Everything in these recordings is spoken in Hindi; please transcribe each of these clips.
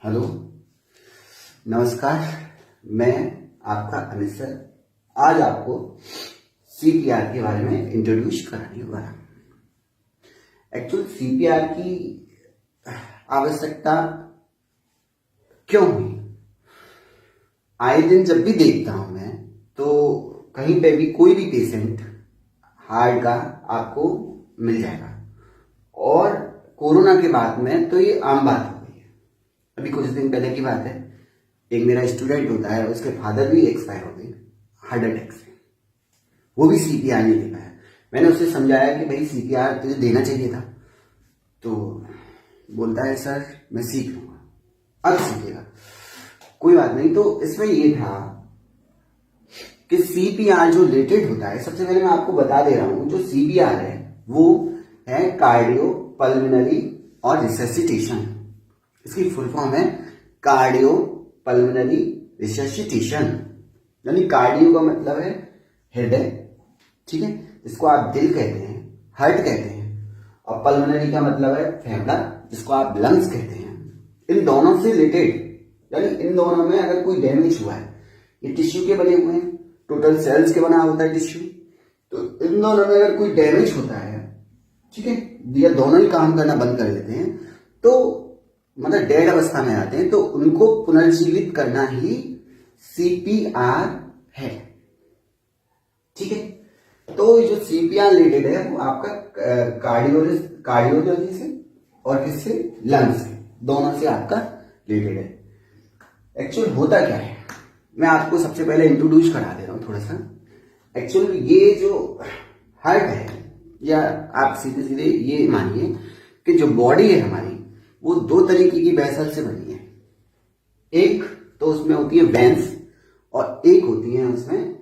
हेलो, नमस्कार। मैं आपका अमित सर आज आपको सीपीआर के बारे में इंट्रोड्यूस कराने वाला। एक्चुअल सीपीआर की आवश्यकता क्यों हुई? आए दिन जब भी देखता हूं मैं, तो कहीं पे भी कोई भी पेशेंट हार्ट का आपको मिल जाएगा। और कोरोना के बाद में तो ये आम बात हो गई है। अभी कुछ दिन पहले की बात है, एक मेरा स्टूडेंट होता है, उसके फादर भी एक्सपायर हो गए हार्ट अटैक से। वो भी सीपीआर नहीं दे पाया। मैंने उससे समझाया कि भाई सीपीआर तुझे देना चाहिए था, तो बोलता है सर मैं सीख लूंगा। अब सीखेगा, कोई बात नहीं। तो इसमें ये था कि सीपीआर जो रिलेटेड होता है, सबसे पहले मैं आपको बता दे रहा हूं, जो सीपीआर है वो है कार्डियो पल्मोनरी और रिससिटेशन। इसकी फुल फॉर्म है कार्डियो पल्मोनरी रिससिटेशन। यानी कार्डियो का मतलब है हृदय, ठीक है, जिसको आप दिल कहते हैं, हार्ट कहते हैं। और पल्मोनरी का मतलब है फेफड़ा, जिसको आप लंग्स कहते हैं। इन दोनों से रिलेटेड, यानी इन दोनों में अगर कोई डैमेज हुआ है, ये टिश्यू के बने हुए हैं, टोटल सेल्स के बना होता है टिश्यू, तो इन दोनों में अगर कोई डैमेज होता है, ठीक है, या दोनों ही काम करना बंद कर देते हैं, तो मतलब डेड अवस्था में आते हैं, तो उनको पुनर्जीवित करना ही सीपीआर है, ठीक है। तो जो सीपीआर रिलेटेड है वो आपका कार्डियोलॉजी से और किससे, लंग्स से, दोनों से आपका रिलेटेड है। एक्चुअल होता क्या है, मैं आपको सबसे पहले इंट्रोड्यूस करा दे रहा हूं थोड़ा सा। एक्चुअल ये जो हार्ट है, या आप सीधे सीधे ये मानिए कि जो बॉडी है हमारी, वो दो तरीके की वेसल से बनी है। एक तो उसमें होती है वेंस, और एक होती है उसमें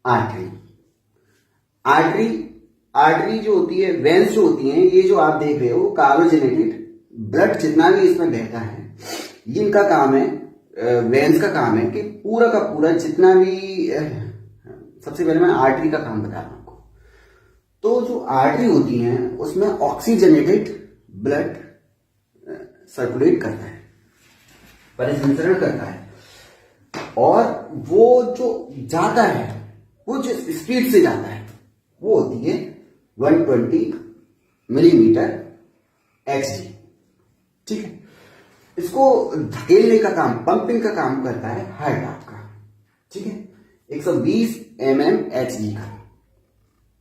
आर्टरी। आर्टरी जो होती है, वेंस जो होती है, ये जो आप देख रहे हो कार्बोजेनेटेड ब्लड जितना भी इसमें बहता है, ये इनका काम है, वेंस का काम है कि पूरा का पूरा जितना भी, सबसे पहले मैं आर्टरी का काम बता रहा हूं आपको। तो जो आर्टरी होती है उसमें ऑक्सीजनेटेड ब्लड सर्कुलेट करता है, परिसंचरण करता है, और वो जो जाता है, वो जो स्पीड से जाता है, वो होती है 120 मिलीमीटर एचजी, ठीक है। इसको धकेलने का काम, पंपिंग का काम करता है हार्ट आपका, ठीक है, 120 mmHg का।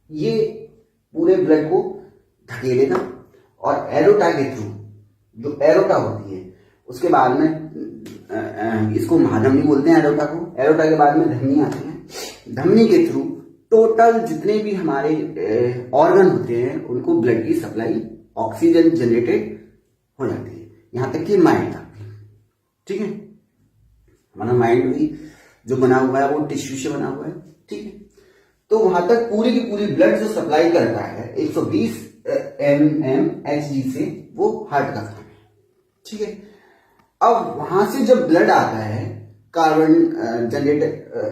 ये पूरे ब्लड को धकेलेगा, और एरोटा के थ्रू, जो एरोटा होती है, उसके बाद में इसको महाधमनी बोलते हैं एरोटा को। एरोटा के बाद में धमनी आती है, धमनी के थ्रू टोटल जितने भी हमारे ऑर्गन होते हैं, उनको ब्लड की सप्लाई ऑक्सीजन जनरेटेड हो जाती है, यहां तक कि माइंड तक, ठीक है। हमारा माइंड भी जो बना हुआ है वो टिश्यू से बना हुआ है, ठीक है। तो वहां तक पूरी की पूरी ब्लड जो सप्लाई करता है 120 mmHg से, वो हार्ट का काम है, ठीक है। अब वहां से जब ब्लड आता है, कार्बन जनरेट,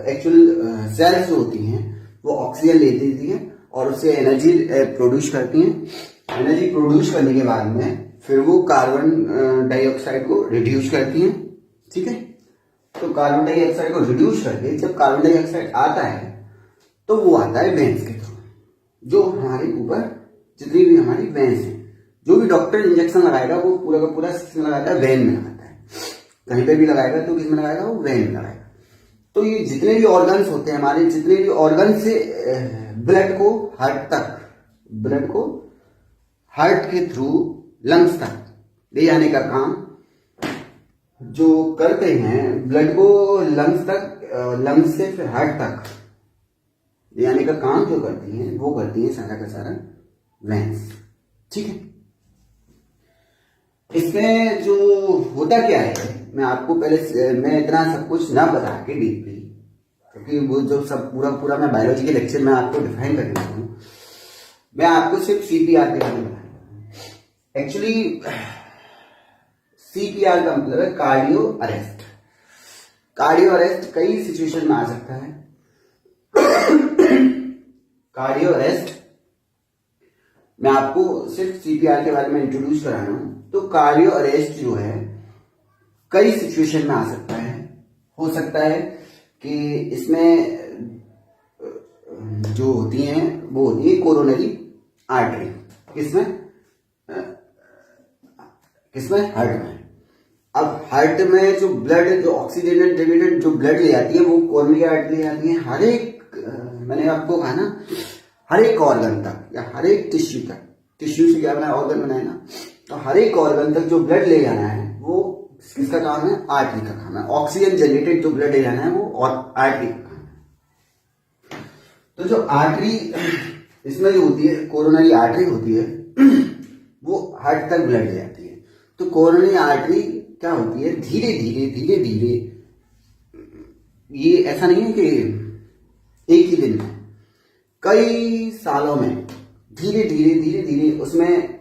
एक्चुअल सेल्स जो होती हैं वो ऑक्सीजन ले लेती हैं और उससे एनर्जी प्रोड्यूस करती हैं। एनर्जी प्रोड्यूस करने के बाद में फिर वो कार्बन डाइऑक्साइड को रिड्यूस करती हैं, ठीक है। तो कार्बन डाइऑक्साइड को रिड्यूस करके जब कार्बन डाइऑक्साइड आता है, तो वो आता है वेंस के थ्रू, जो हमारे ऊपर जितनी भी हमारी वेंस है, जो भी डॉक्टर इंजेक्शन लगाएगा वो पूरा का पूरा सिस्टम लगाता है, वेन में लगाता है। कहीं पे भी लगाएगा तो किसमें लगाएगा, वो वेन में लगाएगा। तो ये जितने भी ऑर्गन्स होते हैं हमारे, जितने भी ऑर्गन से ब्लड को हार्ट के थ्रू लंग्स तक ले जाने का काम जो करते हैं, ब्लड को लंग्स तक, लंग्स से फिर हार्ट तक ले जाने का काम जो करती हैं, वो करती हैं सारा का सारा वेंस, ठीक है। इसमें जो होता क्या है, मैं आपको पहले, मैं इतना सब कुछ ना बता के डीपली, क्योंकि वो जो सब पूरा मैं बायोलॉजी के लेक्चर में आपको डिफाइन कर देता हूँ, मैं आपको सिर्फ सीपीआर के बारे में बताऊंगा। एक्चुअली सीपीआर का मतलब है कार्डियो अरेस्ट। कार्डियो अरेस्ट कई सिचुएशन में आ सकता है। कार्डियो अरेस्ट, मैं आपको सिर्फ सीपीआर के बारे में इंट्रोड्यूस करा रहा हूं। तो कार्डियो अरेस्ट जो है, कई सिचुएशन में आ सकता है। हो सकता है कि इसमें जो होती हैं वो होती है कोरोनरी आर्टरी। किसमें? हार्ट में। अब हार्ट में जो ब्लड, जो ऑक्सीजनेटेड जो ब्लड ले जाती है वो कोरोनरी आर्टरी ले जाती है। हर एक, मैंने आपको कहा ना, हर एक ऑर्गन तक या हर एक टिश्यू तक, टिश्यू से क्या बनाया, ऑर्गन बनाए ना, तो हर एक ऑर्गन तक जो ब्लड ले जाना है वो किसका काम है? आर्टरी का काम है। ऑक्सीजन जनरेटेड जो ब्लड ले जाना है वो आर्टरी का काम है। तो जो आर्टरी इसमें जो होती है, कोरोनरी आर्टरी होती है, वो हार्ट तक ब्लड ले जाती है। तो कोरोनरी आर्टरी क्या होती है, धीरे धीरे, ये ऐसा नहीं है कि एक ही दिन में, कई सालों में धीरे धीरे उसमें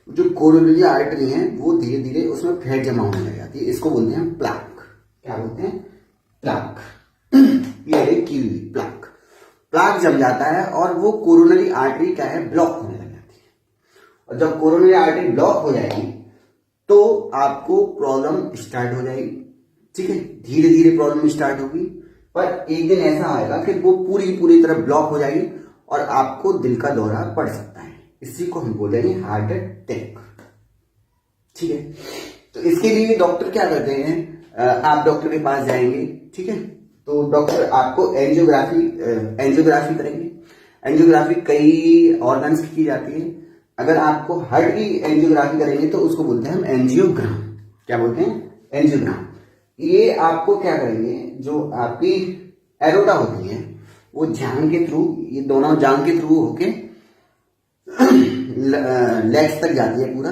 जो कोरोनरी आर्टरी है वो धीरे धीरे उसमें फैट जमा होने लग जाती है। इसको बोलते हैं प्लाक। क्या बोलते हैं? प्लाक। ये है कीवी प्लाक। प्लाक जम जाता है और वो कोरोनरी आर्टरी क्या है, ब्लॉक होने लग जाती है। और जब कोरोनरी आर्टरी ब्लॉक हो जाएगी तो आपको प्रॉब्लम स्टार्ट हो जाएगी। ठीक है, धीरे धीरे प्रॉब्लम स्टार्ट होगी, पर एक दिन ऐसा आएगा कि वो पूरी तरह ब्लॉक हो जाएगी और आपको दिल का दौरा पड़ सकता है। इसी को हम बोलेंगे हार्ट अटैक। ठीक है, तो इसके लिए डॉक्टर क्या करते हैं, आप डॉक्टर के पास जाएंगे। ठीक है, तो डॉक्टर आपको एंजियोग्राफी करेंगे। एंजियोग्राफी कई ऑर्गन्स की जाती है। अगर आपको हार्ट की एंजियोग्राफी करेंगे तो उसको बोलते हैं हम एंजियोग्राम। क्या बोलते हैं? एंजियोग्राम। ये आपको क्या करेंगे, जो आपकी एरोटा होती है वो जांग के थ्रू, ये दोनों जांग के थ्रू होके लेग्स तक जाती है पूरा।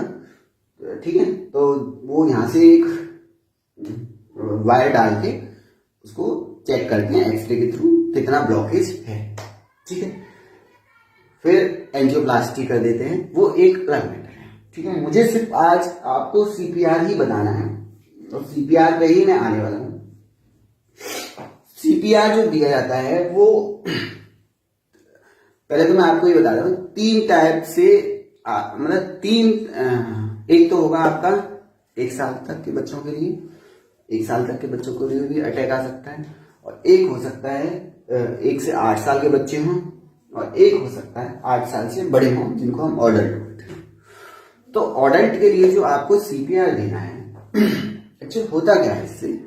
ठीक है, तो वो यहाँ से एक वायर डाल के उसको चेक करते हैं एक्सरे के थ्रू कितना ब्लॉकेज है। ठीक है, फिर एंजियोप्लास्टी कर देते हैं। वो एक अलग मैटर है। ठीक है, मुझे सिर्फ आज आपको सीपीआर ही बताना है और सीपीआर पे ही मैं आने वाला हूं। सीपीआर जो दिया जाता है वो, पहले तो मैं आपको ये बता रहा हूं, 3 टाइप से, मतलब 3, एक तो होगा आपका 1 साल तक के बच्चों के लिए, 1 साल तक के बच्चों के लिए भी अटैक आ सकता है, और एक हो सकता है 1 से 8 साल के बच्चे हों, और एक हो सकता है 8 साल से बड़े हों, जिनको हम अडल्ट बोलते हैं। तो अडल्ट के लिए जो आपको सीपीआर देना है, अच्छा होता क्या है इससे,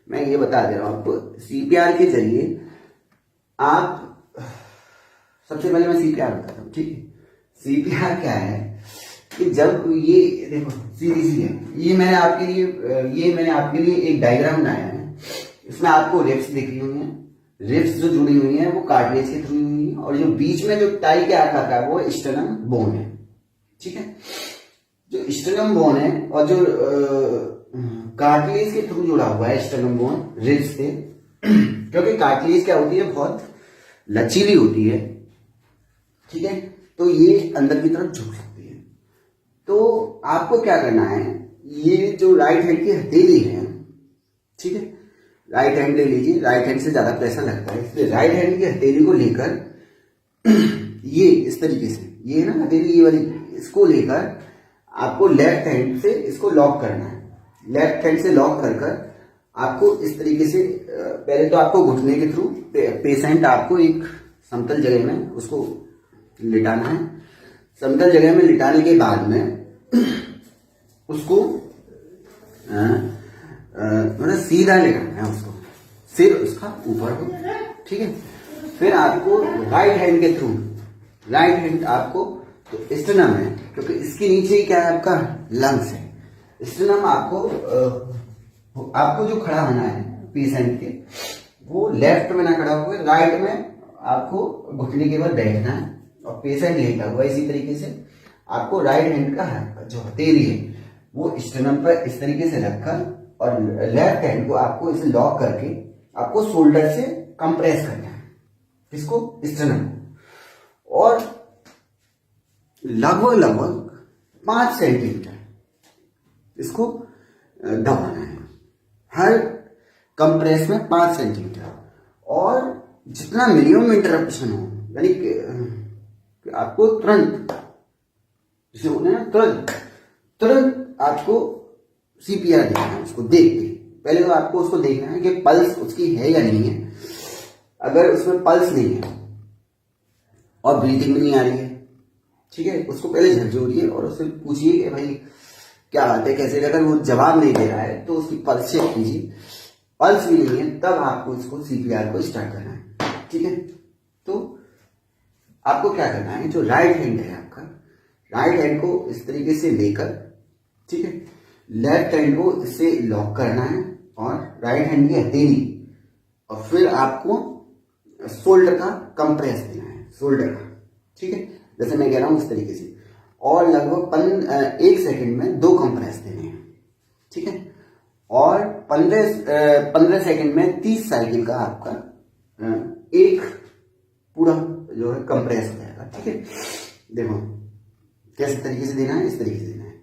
मैं ये बता दे रहा हूं आपको। सीपीआर के जरिए आप, सबसे पहले मैं सीपीआर बताता हूँ। ठीक है, सीपीआर क्या है कि जब ये देखो सीधी है, ये मैंने आपके लिए एक डायग्राम बनाया है। इसमें आपको रिब्स दिख रही हुई है। रिब्स जो जुड़ी हुई है वो कार्टिलेज के थ्रू हुई है, और जो बीच में जो टाई के आकार का है वो स्टर्नम बोन है। ठीक है, जो स्टर्नम बोन है और जो कार्टिलेज के थ्रू जुड़ा हुआ है स्टर्नम बोन रिब्स से, क्योंकि कार्टिलेज क्या होती है, बहुत लचीली होती है। ठीक है, तो ये अंदर की तरफ झुक सकती है। तो आपको क्या करना है, ये जो राइट हैंड की हथेली है, ठीक है, राइट हैंड ले लीजिए, राइट हैंड से ज्यादा प्रेशर लगता है, इसलिए राइट हैंड की हथेली को लेकर ये इस तरीके से, ये है ना हथेली, ये वाली, इसको लेकर आपको लेफ्ट हैंड से इसको लॉक करना है। लेफ्ट हैंड से लॉक कर आपको इस तरीके से, पहले तो आपको घुटने के थ्रू पेशेंट आपको एक समतल जगह में उसको लिटाना है। समतल जगह में लिटाने के बाद में उसको मतलब सीधा लेटाना है उसको, सिर उसका ऊपर हो। ठीक है, फिर आपको राइट हैंड के थ्रू, राइट हैंड आपको तो स्टर्नम है, क्योंकि इसके नीचे ही क्या है आपका लंग्स है। स्टर्नम आपको जो खड़ा होना है पेशेंट के, वो लेफ्ट में ना खड़ा होकर राइट में आपको घुटने के बल बैठना है, और पेशेंट लेटा हुआ इसी तरीके से आपको राइट हैंड का जो हथेली है वो स्टर्नम पर इस तरीके से रखकर, और लेफ्ट हैंड को आपको इसे लॉक करके आपको शोल्डर से कंप्रेस करना है, इसको स्टर्नम को, और लगभग 5 सेंटीमीटर इसको दबाना है, हर कंप्रेस में 5 सेंटीमीटर। और जितना मिनिमम इंटरप्शन हो, यानी कि आपको तुरंत, जिसे बोलते हैं तुरंत आपको सीपीआर देना है उसको देख के। पहले तो आपको उसको देखना है कि पल्स उसकी है या नहीं है। अगर उसमें पल्स नहीं है और ब्रीथिंग भी नहीं आ रही है, ठीक है, उसको पहले झकझोरिए और उससे पूछिए कि भाई क्या बात है, कैसे। अगर वो जवाब नहीं दे रहा है तो उसकी पल्स चेक कीजिए। पल्स भी नहीं है तब आपको इसको सीपीआर को स्टार्ट करना है, ठीक है। तो आपको क्या करना है, जो राइट हैंड है आपका, राइट हैंड को इस तरीके से लेकर, ठीक है, लेफ्ट हैंड को इससे लॉक करना है और राइट हैंड की हथेली, और फिर आपको शोल्डर का कंप्रेस देना है, शोल्डर का, ठीक है, जैसे मैं कह रहा हूं उस तरीके से। और लगभग 1 सेकंड में 2 कंप्रेस देने हैं, ठीक है। और 15 सेकंड में 30 साइकिल का आपका एक पूरा जो है कंप्रेस हो जाएगा, ठीक है। देखो कैसे तरीके से देना है, इस तरीके से देना है।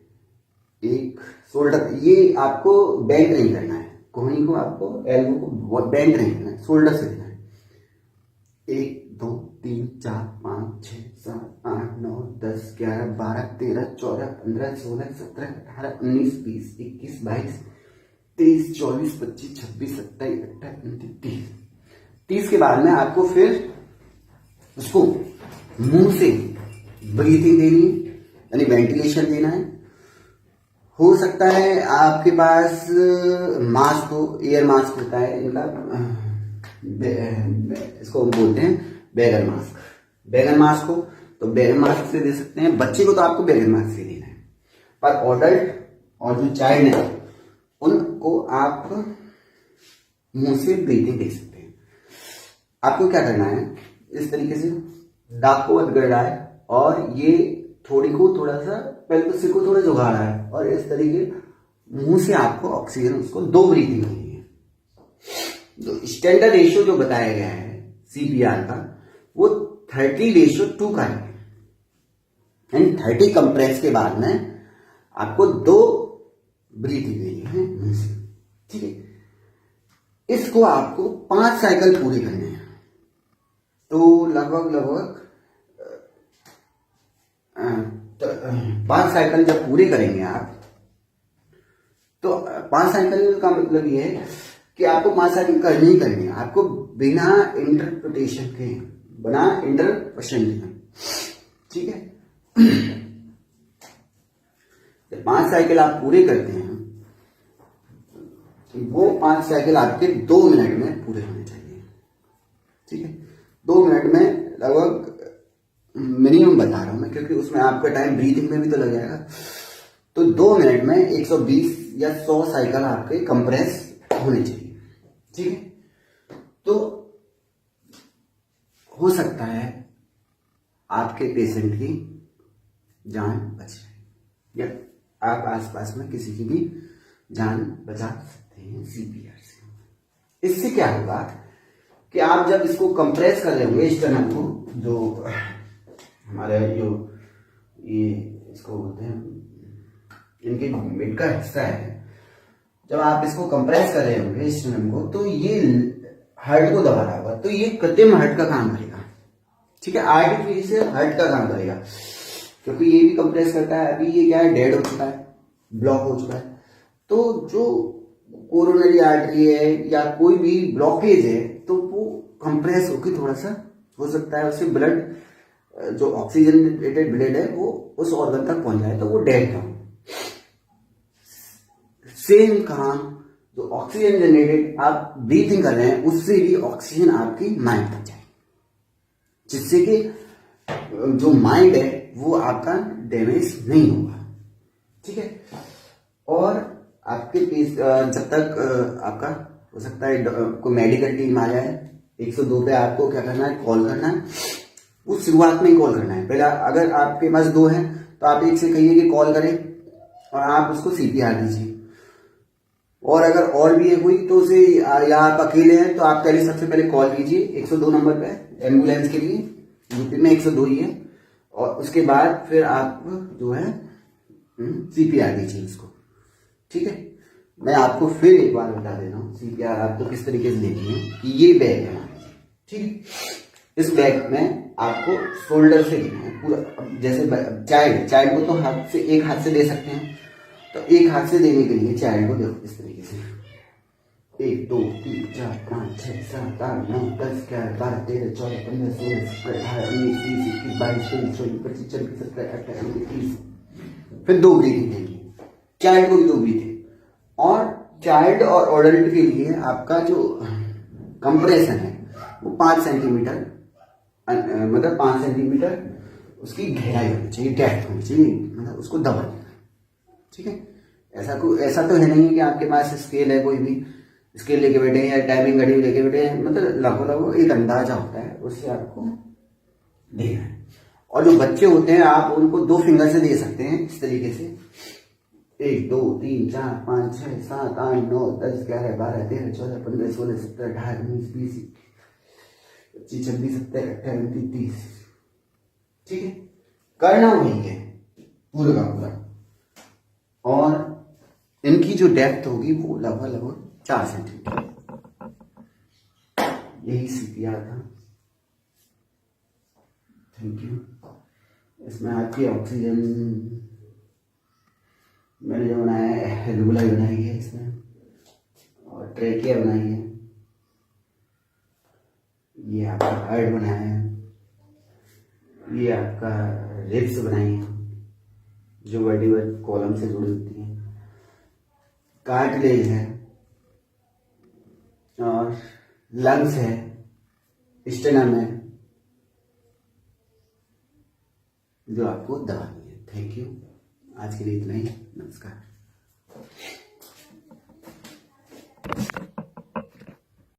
एक शोल्डर, ये आपको बेंड नहीं करना है, कोहनी को आपको एल्बो को बेंड नहीं करना है, शोल्डर से देना है। 1 2 3 4 5 6 7 8 9 10 11 12 13 14 15 16 17 18 19 20 21 22 23 24 25 26 27 28 29 30। 30 के बाद में आपको फिर उसको मुंह से ब्रीथिंग देनी है, यानी वेंटिलेशन देना है। हो सकता है आपके पास मास्क हो, एयर मास्क होता है इनका, इसको हम बोलते हैं बैगर मास्क। बैगर मास्क हो तो बैगर मास्क से दे सकते हैं, बच्चे को तो आपको बैगर मास्क से देना है, पर एडल्ट और जो चाइल्ड है उनको आप मुंह से ब्रीथिंग दे सकते हैं। आपको क्या करना है, इस तरीके से नाक को बंद कर रहा है और ये थोड़ी को थोड़ा सा पहले तो सिर को थोड़ा झुका रहा है और इस तरीके मुंह से आपको ऑक्सीजन उसको 2 ब्रीथिंग करनी है। तो स्टैंडर्ड रेशियो जो बताया गया है सीपीआर का वो 30:2 का है, एंड 30 कंप्रेस के बाद में आपको 2 ब्रीथिंग देनी है मुंह से, ठीक है। इसको आपको 5 साइकिल पूरे करने हैं। तो लगभग 5 साइकिल जब पूरे करेंगे आप, तो 5 साइकिल का मतलब ये है कि आपको 5 साइकिल करनी ही करनी है, आपको बिना इंटरप्रिटेशन के, बिना इंटरप्शन के, ठीक है। जब 5 साइकिल आप पूरे करते हैं वो 5 साइकिल आपके 2 मिनट में पूरे होने चाहिए, ठीक है। 2 मिनट में लगभग मिनिमम बता रहा हूं मैं, क्योंकि उसमें आपका टाइम ब्रीथिंग में भी तो लग जाएगा। तो 2 मिनट में 120 या 100 साइकिल आपके कंप्रेस होने चाहिए, ठीक है। तो हो सकता है आपके पेशेंट की जान बच जाए या आप आसपास में किसी की भी जान बचा सकते हैं सीपीआर से। इससे क्या होगा कि आप जब इसको कंप्रेस कर रहे होंगे स्टमक को, जो हमारे जो ये इसको बोलते हैं इनके मिड का हिस्सा है, जब आप इसको कंप्रेस कर रहे होंगे स्टमक को, तो ये हार्ट को दबा रहा होगा, तो ये कृत्रिम हार्ट का काम करेगा, ठीक है। आर्टिफिशियल हार्ट का काम करेगा, क्योंकि ये भी कंप्रेस करता है। अभी ये क्या है, डेड हो चुका है, ब्लॉक हो चुका है। तो जो कोरोनरी आर्टरी है या कोई भी ब्लॉकेज है तो वो कंप्रेस होकर थोड़ा सा हो सकता है उससे ब्लड, जो ऑक्सीजनेटेड ब्लड है वो उस ऑर्गन तक पहुंच जाए, तो वो डेड था। सेम काम जो ऑक्सीजन जनरेटेड आप ब्रीथिंग कर रहे हैं उससे भी ऑक्सीजन आपकी माइंड तक जाए, जिससे कि जो माइंड है वो आपका डैमेज नहीं होगा, ठीक है। और आपके जब तक आपका हो सकता है कोई मेडिकल टीम आ जाए, 102 पे आपको क्या करना है, कॉल करना है। वो शुरुआत में ही कॉल करना है। पहले अगर आपके पास 2 हैं तो आप एक से कहिए कि कॉल करें और आप उसको सीपीआर दीजिए। और अगर और भी है कोई तो उसे, या आप अकेले हैं तो आप पहले सबसे पहले कॉल कीजिए 102 नंबर पे एम्बुलेंस के लिए। यूपी में 102 ही है। और उसके बाद फिर आप जो है सीपीआर दीजिए उसको, ठीक है। मैं आपको फिर एक बार बता दे रहा हूँ सीपीआर आपको किस तरीके से देनी है। कि ये बैग है, ठीक है। इस बैग में आपको शोल्डर से देना है पूरा। जैसे चाइल्ड को तो हाथ से, एक हाथ से दे सकते हैं, तो एक हाथ से देने के लिए चाइल्ड को देखो इस तरीके से 1 2 3 4 5 6 7 8 9 10 11 12 13 14 15 16 17 18 19 20 21 22 23 24 25 26 27 28 29 30। फिर 2 ब्रीथिंग देंगे, चाइल्ड को भी 2 ब्रीथिंग। और चाइल्ड और एडल्ट के लिए आपका जो कंप्रेशन है वो 5 सेंटीमीटर, मतलब 5 सेंटीमीटर उसकी गहराई होनी चाहिए, डेप्थ होनी चाहिए, मतलब उसको दबाना। ठीक है, ऐसा तो है नहीं है कि आपके पास स्केल है, कोई भी स्केल लेके बैठे हैं या टाइमिंग घड़ी लेके बैठे हैं, मतलब लगभग एक अंदाजा होता है, उससे आपको देना है। और जो बच्चे होते हैं आप उनको 2 फिंगर से दे सकते हैं इस तरीके से 1 2 3 4 5 6 7 8 9 10 11 12 13 14 15 16 17 18 19 20 25 26 27 28 29 30। ठीक है, करना वही है पूरा का पूरा। और इनकी जो डेप्थ होगी वो लगभग 4 सेंटीमीटर, यही सीपीआर था। Thank you. इसमें आपकी ऑक्सीजन मैंने जो बनाया है, हेलुला बनाई है इसमें, और ट्रेकिया बनाई है, ये आपका हार्ट बनाया है, ये आपका रिब्स बनाई है जो वर्टिब्रल कॉलम से जुड़ी होती है, कार्टिलेज है, और लंग्स है, स्टेनम है, जो आपको दबानी है। थैंक यू, आज के लिए इतना ही, नमस्कार।